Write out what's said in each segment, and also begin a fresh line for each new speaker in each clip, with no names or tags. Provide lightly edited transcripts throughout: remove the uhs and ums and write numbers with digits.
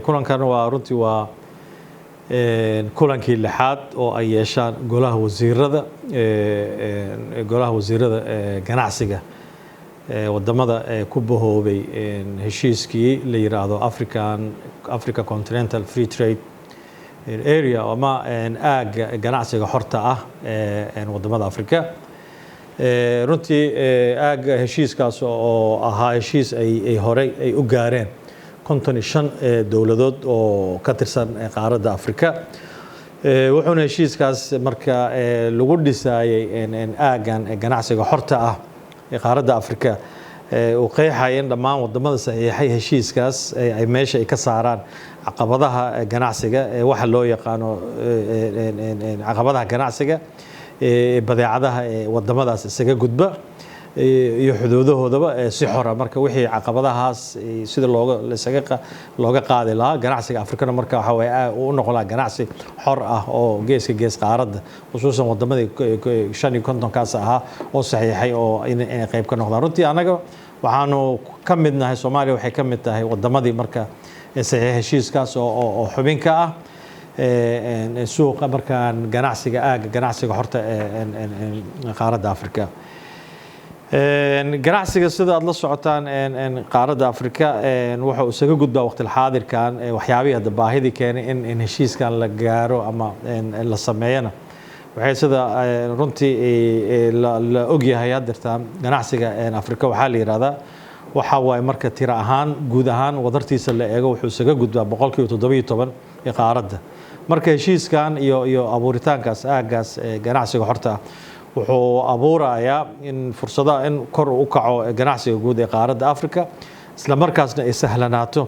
kulankan waa runtii waa kulankii lixaad oo ay yeeshaan golaha wasiirada ganacsiga wadamada ku bahoobay heshiiskii la yiraahdo Africa Continental Free Trade Area ama aaga ganacsiga xorta ah wadamada Afrika runtii aaga heshiiskaas oo ahaa heshiis ay horey ay u gaareen 55 dowladood oo ka tirsan qaaradda Afrika wuxuuna heshiiskaas marka lagu dhisayay aagan ganacsiga xorta ah qaaradda Afrika oo qeexayeen dhammaan wadamada saxiixay heshiiskaas ay meesha ay ka saaraan caqabadaha ganacsiga waxa loo yaqaano caqabadaha ganacsiga badeecadaha wadamadaas isaga gudba iyo xuduudahoodaba si xor ah marka wixii caqabadahaas sida looga qaadi lahaa ganacsiga Afrikana marka waxa way u noqon lahaa ganacsi xor ah oo gees qaaradda khusuusan wadamadii 55 kaas ahaa oo saxiixay oo inay qayb ka noqdaan runtii anaga waxaanu ka midnahay Soomaaliya waxay ka mid tahay wadamadii marka saxiix heshiiskaas oo xubin ka ah suuqa markaan ganacsiga horta qaaradda Afrika ganacsiga sida aad la socotaan qaaradda Afrika waxa uu isaga gudbaa waqti xaadirkan waxyaabaha baahidii keenay in heshiiskan la gaaro ama la sameeyana waxay sida runtii la ogyahay hadirtaan ganacsiga Afrika waxa la yiraahdaa waxa way marka tiro ahaan guud ahaan wadartiisa la eego wuxuu isaga gudbaa 17% ee qaaradda marka heshiiskan iyo abuuritaankaas aagaas ganacsiga horta wuxuu abuurayaa in fursadaha in kor u kaco ganacsiga guud ee qaaradda Afrika isla markaasna ay sahlanaato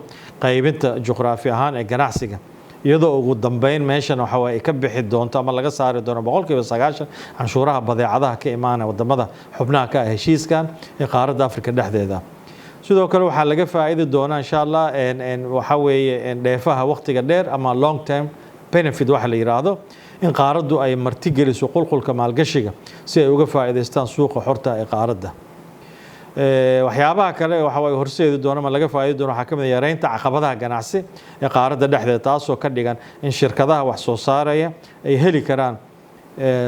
qaybinta juqraafi ahaan ee ganacsiga iyadoo ugu dambeyn meeshan waxa way ka bixi doonto ama laga saari doono 90% canshuuraha badeecadaha ka imaanaya wadamada xubnaha ka ah heshiiskan ee qaaradda Afrika dhexdeeda sidoo kale waxa laga faa'iidi doonaa insha Allah waxa weeye dheefaha waqtiga dheer ama long term benefit waxa la yiraahdo in qaaraddu ay marti geliso qulqulka maalgashiga si ay uga faa'iideystaan suuqa xorta ee qaaradda waxyaabaha kale waxa way horseedi doona ma laga faa'iidi doono waxa kamid ah yareynta caqabadaha ganacsi ee qaaradda dhexdeeda taasoo ka dhigan in shirkadaha wax soo saaraya ay heli karaan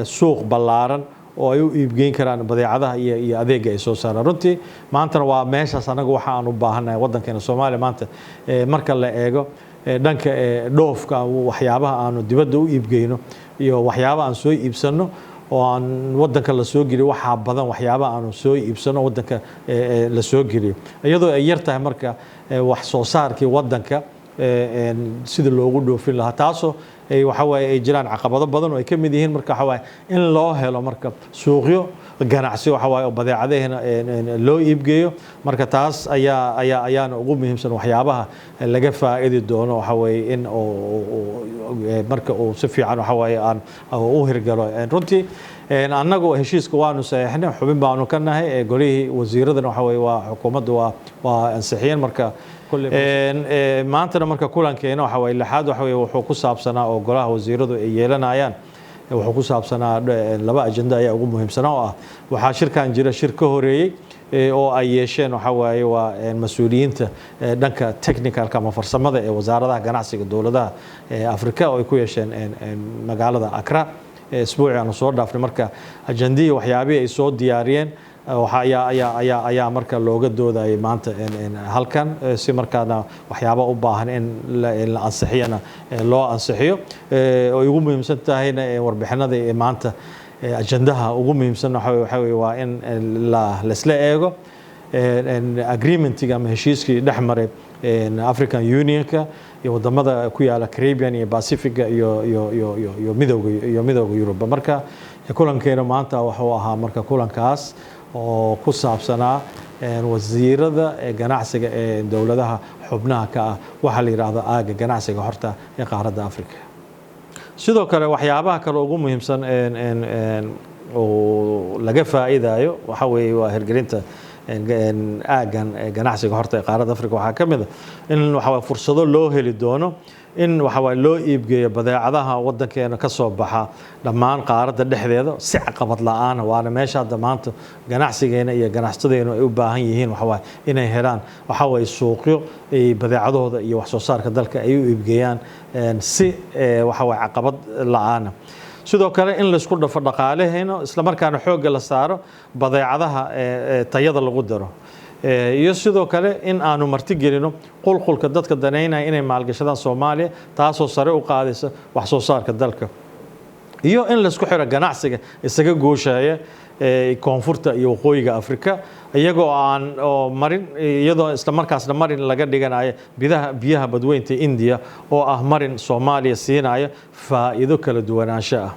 suuq ballaaran oo ay u iibgeyn karaan badeecadaha iyo adeega ay soo saaraan runtii maantana waa meeshaas anagu waxa aan u baahanahay wadankeena Soomaaliya maanta marka la eego dhanka dhoofka waxyaabaha aanu dibadda u iibgeyno iyo waxyaabaha aan soo iibsano oo aan wadanka la soo geliyo waxa badan waxyaabaha aanu soo iibsano wadanka la soo geliyo iyadoo ay yartahay marka wax soo saarkii wadanka sida loogu dhoofin lahaa taasoo waxa way ay jiraan caqabado badan oo ay ka mid yihiin marka waxa way in loo helo marka suuqyo ganacsi waxa way oo badeecadaheena loo iibgeeyo marka taas ayaana ugu muhiimsan waxyaabaha laga faa'iidi doono waxa way in marka uu si fiican waxa way aan u hirgalo runtii annagu heshiiska waanu saxiixnay xubin baanu ka nahay golihii wasiiradana waxa way waa xukuumaddu waa ansixiyeen marka maantana marka kulankeena waxa way lixaad waxa way wuxuu ku saabsanaa oo golaha wasiiradu ay yeelanayaan wuxuu ku saabsanaa laba ajenda ayaa ugu muhiimsanaa oo ah waxa shirkan jira shir ka horeeyay oo ay yeesheen waxa way waa mas'uuliyiinta dhanka technicalka ama farsamada ee wasaaradaha ganacsiga dawladaha Afrika oo ay ku yeesheen magaalada Accra isbuucii aan soo dhaafnay marka ajandii waxyaabaha ay soo diyaariyeen ayaa marka looga doodayay maanta halkan si markaana waxyaabo u baahan in la ansixiyana loo ansixiyo oo ugu muhiimsan tahayna warbixinada maanta ajandaha ugu muhiimsan waxa way waa in la isla eego agreementiga ama heshiiskii dhexmaray African Unionka iyo wadamada ku yaala Caribbean iyo Pacifica iyo midowga Europe marka kulankeena maanta wuxuu ahaa marka kulankaas oo ku saabsanaa wasiirada ganacsiga ee dawladaha xubnaha ka ah waxa la yiraahdo aaga ganacsiga horta ee qaaradda Afrika sidoo kale waxyaabaha kale ugu muhiimsan oo laga faa'iidayo waxa weeye waa hirgelinta aagan ganacsiga horta ee qaaradda Afrika waxa kamid ah in waxa fursado loo heli doono in waxa way loo iibgeeyo badeecadaha wadankeena ka soo baxa dhammaan qaaradda dhexdeeda si caqabad la'aan waana meesha hadda maanta ganacsigeena iyo ganacsadeena ay u baahan yihiin waxa way inay helaan waxa way suuqyo badeecadooda iyo wax soo saarka dalka ay u iibgeeyaan si waxa way caqabad la'aan sidoo kale in la isku dhafo dhaqaalaheena isla markaana xoogga la saaro badeecadaha tayada lagu daro iyo sidoo kale in aanu marti gelino qulqulka dadka daneynaya inay maalgashadaan Soomaaliya taasoo sare u qaadaysa wax soo saarka dalka iyo in la isku xiro ganacsiga isaga gooshaya koonfurta iyo waqooyiga Afrika iyagoo aan marin iyadoo isla markaasna marin laga dhiganayo biyaha badweynta India oo ah marin Soomaaliya siinaya faa'iido kala duwanaansho ah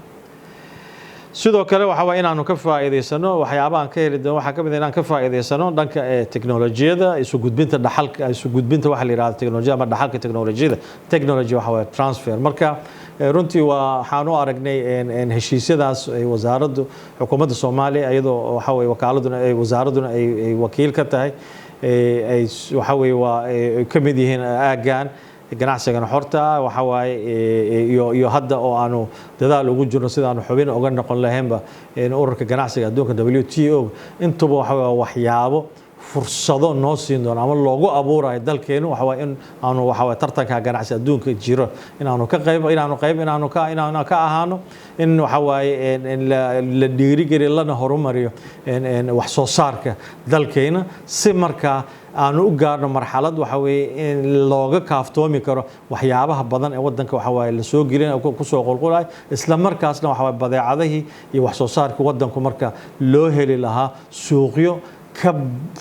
sidoo kale waxa waa inaanu ka faa'iideysano waxyaabaha ka heli doono waxa kamid inaan ka faa'iideysano dhanka teknolojiyada isu gudbinta dhaxalka isu gudbinta waxa la yiraahdo teknolojiyada ama dhaxalka teknolojiyada technology waxa waa transfer marka runtii waxaan u aragnay in heshiisyadaas ay wasaaraddu xukuumadda Soomaaliya iyadoo waxa way wakaaladuna ay wasaaraduna ay wakiil ka tahay ay waxa way waa kamid yihiin aagaan ganacsiga xorta waxa way iyo hadda oo aanu dadaal ugu jirno sidaan xubin uga noqon lahaynba in ururka ganacsiga adduunka WTO intuba waxa waxyaabo fursado noo siin doona ama loogu abuurayo dalkeenu waxa way in aanu waxa way tartanka ganacsiga adduunka jiro inaanu ka ahaano in waxa way la dhiirigeliyo lana horumariyo in wax soo saarka dalkeena si markaa aanu u gaarno marxalad waxa way in looga kaaftoomi karo waxyaabaha badan ee wadanka waxa way la soo gelin ku soo qulqulay isla markaasna waxa way badeecadahi iyo wax soo saarka wadanku marka loo heli lahaa suuqyo ka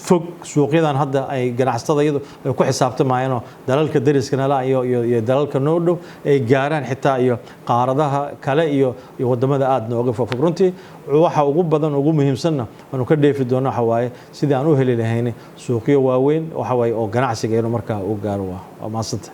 fog suuqyadan hadda ay ganacsatada iyadu ku xisaabtamayaan dalalka dariskana la iyo dalalka noo dhow ay gaaraan xitaa iyo qaaradaha kale iyo wadamada aad nooga fog runtii waxa ugu badan ugu muhiimsanna aanu ka dheefi doono waxa waaye sidii aan u heli lahayn suuqyo waaweyn waxa way oo ganacsigeena marka u gaaro waa maasanta